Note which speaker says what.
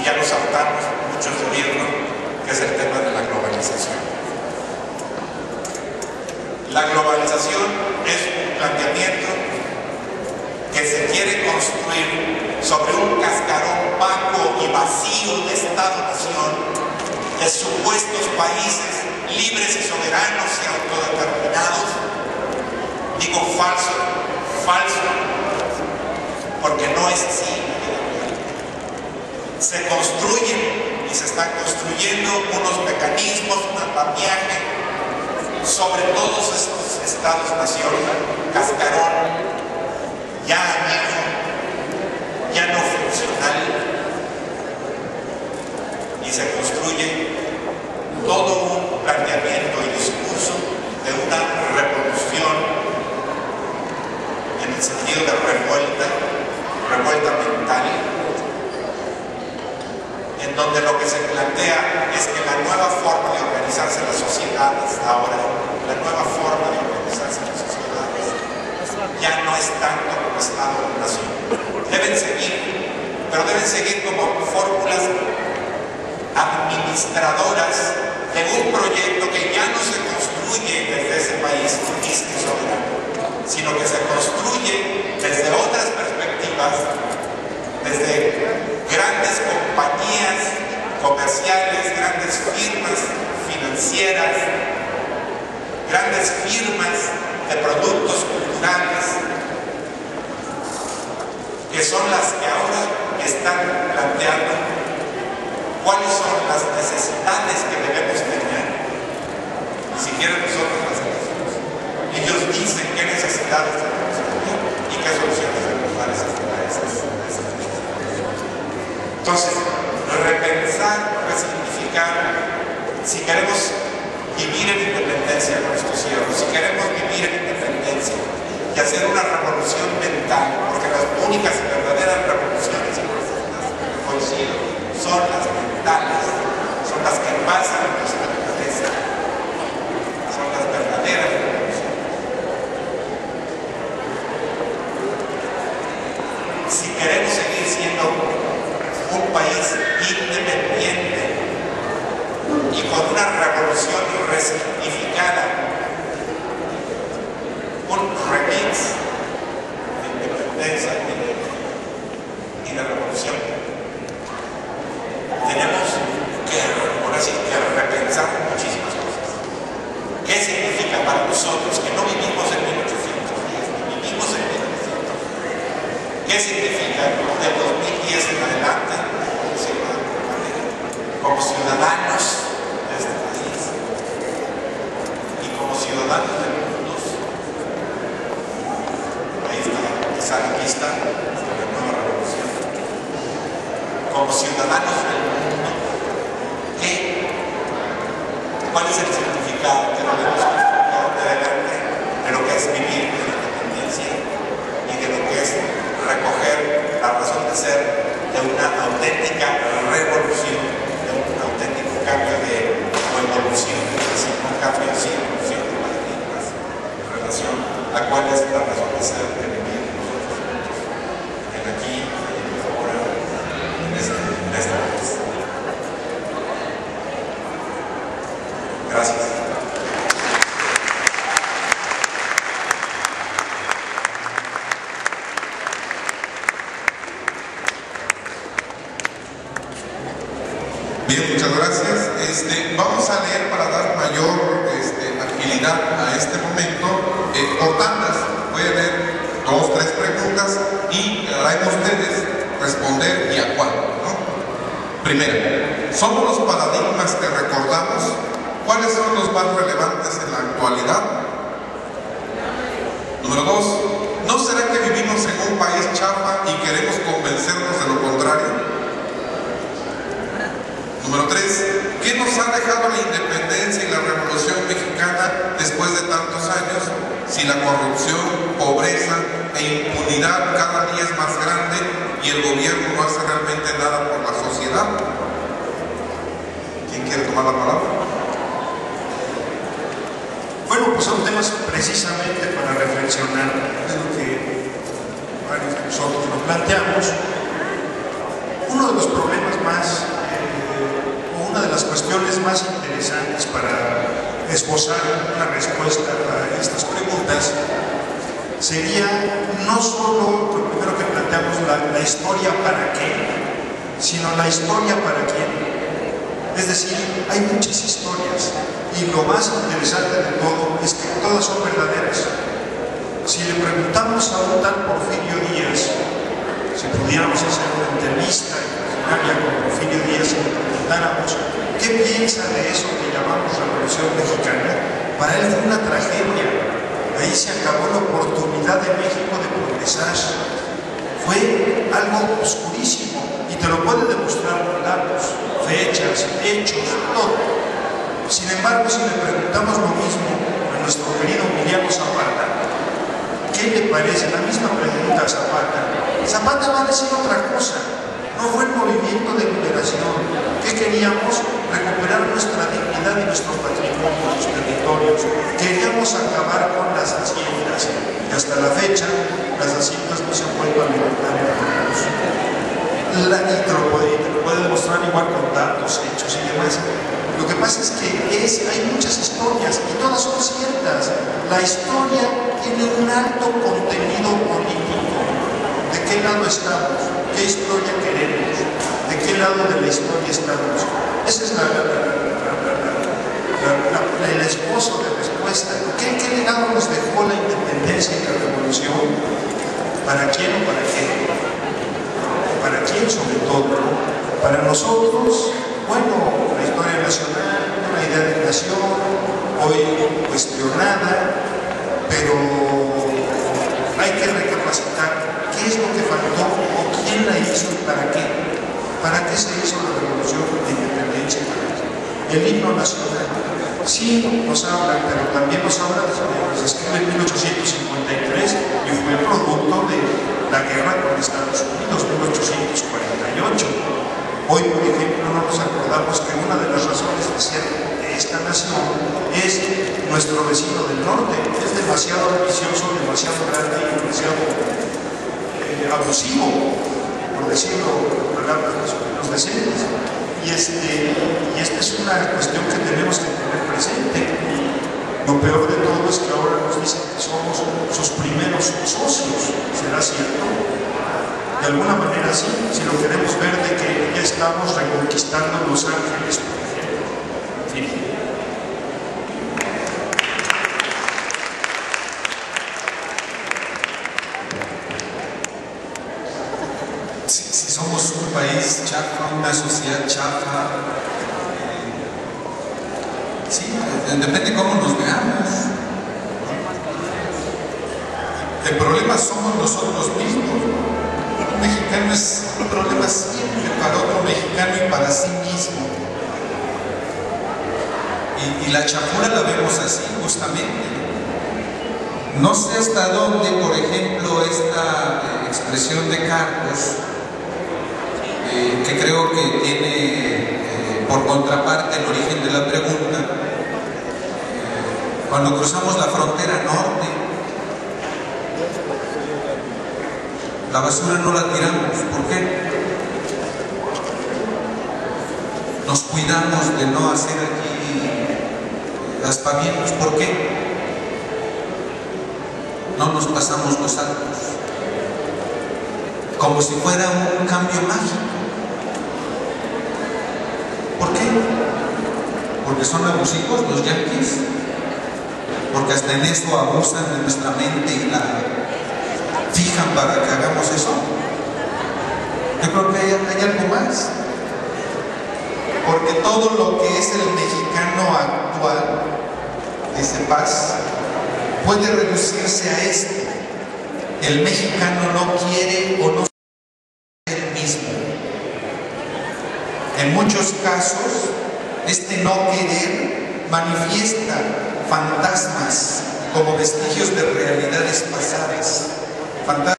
Speaker 1: ya nos saltamos muchos de oírlo, que es el tema de la globalización. La globalización es un planteamiento que se quiere construir sobre un cascarón opaco y vacío de Estado-nación, de supuestos países libres y soberanos y autodeterminados. Digo falso, porque no es así. Se construyen y se están construyendo unos mecanismos, un andamiaje sobre todos estos estados-nación, cascarón, ya añejo, ya no funcional, y se construye todo un planteamiento y discurso de una revolución en el sentido de revuelta mental, en donde lo que se plantea es que la nueva forma de organizarse las sociedades ahora, la nueva forma de organizarse las sociedades, ya no es tanto como Estado-nación. Deben seguir, pero deben seguir como fórmulas administradoras de un proyecto que ya no se construye desde ese país soberano, sino que se construye desde otras perspectivas, desde grandes compañías comerciales, grandes firmas financieras, grandes firmas de productos culturales, que son las que ahora están planteando cuáles son las necesidades que debemos tener. Ni siquiera nosotros las tenemos. Ellos dicen qué necesidades tenemos y qué soluciones debemos dar a esas necesidades. Entonces, repensar, resignificar, si queremos vivir en independencia con estos cierros, si queremos vivir en independencia y hacer una revolución mental, porque las únicas y verdaderas revoluciones coincido, son las mentales, son las que pasan en nuestra cabeza, son las verdaderas revoluciones. Si queremos seguir siendo un país independiente y con una revolución resignificada, un remix de independencia y de revolución, tenemos que, ahora sí, que repensar muchísimas cosas. ¿Qué significa para nosotros que no vivimos en 1810, vivimos en 1910? ¿Qué significa del 2010 en adelante, como ciudadanos de este país y como ciudadanos del mundo? Ahí está, aquí está la nueva revolución. Como ciudadanos del mundo, ¿cuál es el significado que debemos construir de adelante de lo que es vivir en independencia y de lo que es recoger la razón de ser de una auténtica revolución, de un auténtico cambio de evolución, es decir, un cambio de evolución de paradigmas en relación a cuál es la razón de ser de vivir nosotros juntos, en aquí, en ahora, en esta vez. Gracias.
Speaker 2: Bien, muchas gracias. Vamos a leer para dar mayor agilidad a este momento por tandas. Voy a leer 2, 3 preguntas y harán ustedes responder y a cuál, ¿no? Primera, ¿somos los paradigmas que recordamos? ¿Cuáles son los más relevantes en la actualidad? Número 2, ¿no será que vivimos en un país chafa y queremos convencernos de lo contrario? Número 3, ¿qué nos ha dejado la independencia y la revolución mexicana después de tantos años? Si la corrupción, pobreza e impunidad cada día es más grande y el gobierno no hace realmente nada por la sociedad. ¿Quién quiere tomar la palabra?
Speaker 3: Bueno, pues son temas precisamente para reflexionar de lo que varios de nosotros nos planteamos. Uno de los problemas más, o una de las cuestiones más interesantes para esbozar una respuesta a estas preguntas sería no solo lo primero que planteamos, la historia para qué, sino la historia para quién. Es decir, hay muchas historias y lo más interesante de todo es que todas son verdaderas. Si le preguntamos a un tal Porfirio Díaz, si pudiéramos hacer una entrevista imaginaria con Porfirio Díaz y le preguntáramos qué piensa de eso que llamamos Revolución Mexicana, para él fue una tragedia. Ahí se acabó la oportunidad de México de progresar. Fue algo oscurísimo y te lo puede demostrar con datos, fechas, hechos, todo. Sin embargo, si le preguntamos lo mismo a nuestro querido Emiliano Zapata, ¿qué le parece? La misma pregunta a Zapata. Zapata va a decir otra cosa. No fue el movimiento de liberación. ¿Qué queríamos? Recuperar nuestra dignidad y nuestro patrimonio, los territorios. Queríamos acabar con las haciendas. Y hasta la fecha, las haciendas no se han vuelto a levantar en Veracruz. Y te lo puede demostrar igual con datos, hechos y demás. Lo que pasa es que hay muchas historias y todas son ciertas. La historia tiene un alto contenido político. ¿De qué lado estamos? ¿Qué historia queremos? ¿De qué lado de la historia estamos? Ese es el esbozo de respuesta. ¿Qué legado nos dejó la independencia y la revolución? ¿Para quién o para qué? ¿Para quién sobre todo? Para nosotros, bueno, la historia nacional, una idea de nación, hoy cuestionada, pero hay que recapacitar qué es lo que faltó o quién la hizo y para qué. ¿Para qué se hizo la revolución de independencia? El himno nacional sí nos habla, pero también nos habla de se escribe en 1853 y fue producto de la guerra con Estados Unidos, 1848. Hoy, por ejemplo, no nos acordamos que una de las razones de ser de esta nación es nuestro vecino del norte. Es demasiado ambicioso, demasiado grande y demasiado abusivo, por decirlo con palabras más o menos decentes. Y esta es una cuestión que tenemos que tener presente. Lo peor de todo es que ahora nos dicen que somos sus primeros socios. ¿Será cierto? De alguna manera sí, si lo queremos ver de que ya estamos reconquistando Los Ángeles, por ejemplo. En fin.
Speaker 4: Si somos un país chafa, una sociedad chafa, sí, depende cómo nos veamos. El problema somos nosotros mismos. Un mexicano es un problema siempre para otro mexicano y para sí mismo. Y la chafura la vemos así, justamente. No sé hasta dónde, por ejemplo, esta expresión de Carlos, que creo que tiene por contraparte el origen de la pregunta, cuando cruzamos la frontera norte, la basura no la tiramos. ¿Por qué? Nos cuidamos de no hacer aquí aspavientos. ¿Por qué? No nos pasamos los altos. Como si fuera un cambio mágico. ¿Por qué? Porque son abusivos los yanquis. Porque hasta en eso abusan de nuestra mente y la fijan para que hagamos eso. Yo creo que hay algo más. Porque todo lo que es el mexicano actual, dice Paz, puede reducirse a esto. El mexicano no quiere o no quiere ser el mismo. En muchos casos, este no querer manifiesta fantasmas como vestigios de realidades pasadas. Fantasmas